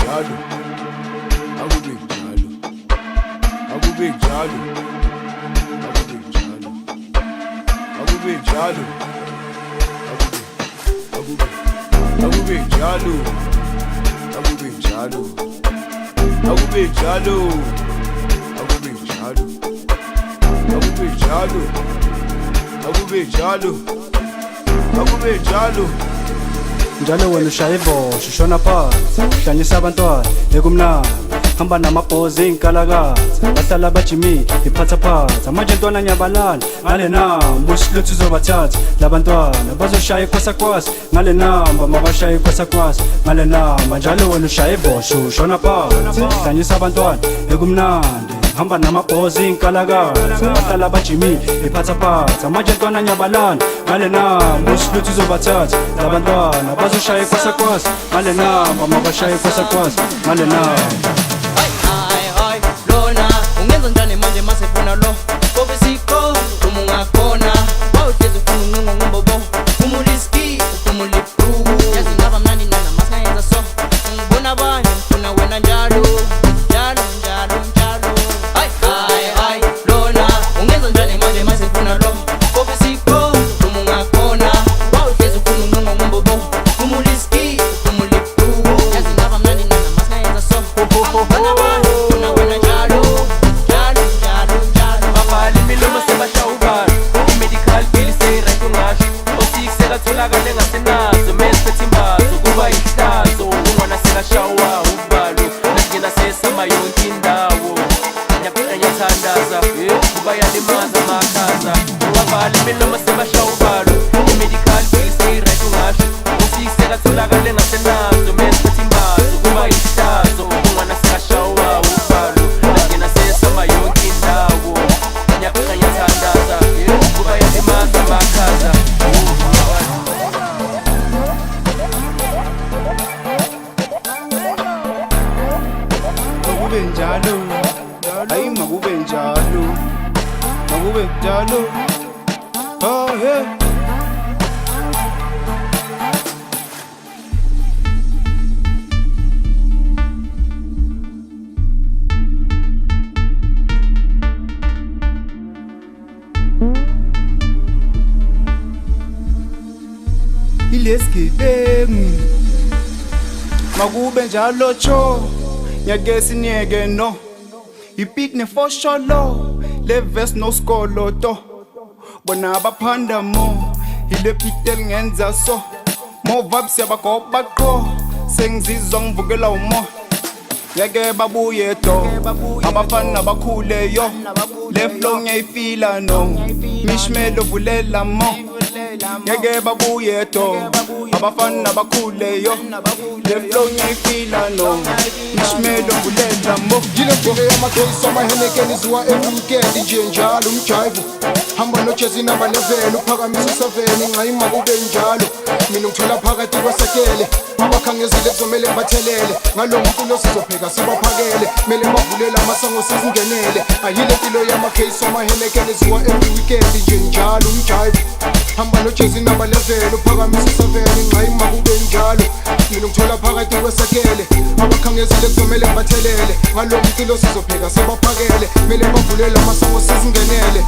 njalo, akube njalo, akube njalo, akube njalo, akube njalo, akube njalo, akube njalo, akube njalo, akube njalo, akube njalo, akube njalo, akube njalo. Njalo wena ushaya ivosho ushona phansi uhlanyisa abantwana ekumnandi hamba namabhozi inkalakazi bahlala bajimi iphathaphatha manje ntwana nyabalala ngale namba usiluthu uzobathatha labantwana bazoshaya ikwasakwasa ngale namba mabashaya ikwasakwasa ngale namba njalo wena ushaya ivosho ushona phansi uhlanyisa abantwana ekumnandi hamba namabhozi inkalakazi bahlala bajimi iphathaphatha manje ntwana nyabalala ngale namba usiluthu uzobathatha labantwana bazoshaya ikwasakwasa ngale namba mabashaya ikwasakwasa ngale namba. Lona ungenza njani manje masefuna lo Kobe sikho uma ungakhona wawuhlezi ufuna unqunqa ngumbobo umuliski umulipruku yazi ngaba mnandi nana masayenza so ngibona abanye ngifuna wena njalo njalo njalo njalo ay Lona ungenza njani manje masefuna lo Kobe sikho uma ungakhona wawuhlezi ufuna unqunqa ngumbobo umuliski umulipruku yazi ngaba mnandi nana masayenza so ngibona abanye tholakale ngasenazo mesiphethe imbazo kuba ihlazo ungwana sekashawa ubalo nasingena sesama yonke indawo nyakuthandaza kuba yalimaza makhaza ungavala imilomo sebashawa ubalo i-medical bill say-right ungasho usikiseka tholakale ngasenazo mesiphethe imbazo kuba ihlazo ungwana sekashawa ubalo nasingena sesama yonke indawo nyakuthandaza kuba yalimaza makhaza. Makube njalo, ayi makube njalo, makube njalo, oh yeah. Ilesigebengu, makube njalo cho. Nyagesi niege no Ipik ne fosholo Le vest no skoloto Bona abaphanda mo Ile pitel ngenza so Mo vibes yabakoba ko Sengizizwa ngivukela umo Yeke babuye to Abafana bakhule yo Le flow ngiyayifila no Mishmelo vulela mo Yeke babuye to Abafana bakhule yo Le flow ngiyayifila no Mishmelo vulela mo Yile mvike yamakhesi amahenekeni ziwa weekend nje njalo umjive hamba nojezi namba 11 uphakamisa u7 ngayima kube njalo mina ngithola phakathi kwasekele abakhangezile kuzomela bathelele ngalo mculo sizopheka sibaphakele mele bavulela amasango sizingenele ayile impilo yamakhesi amahenekeni ziwa weekend nje njalo umjive hamba nojezi namba 11 uphakamisa u7 ngayima kube njalo mina ngithola phakathi kwasekele abakhangezile kuzomela bathelele ngalo mculo sizopheka sibaphakele mele bavulela amasango sizingenele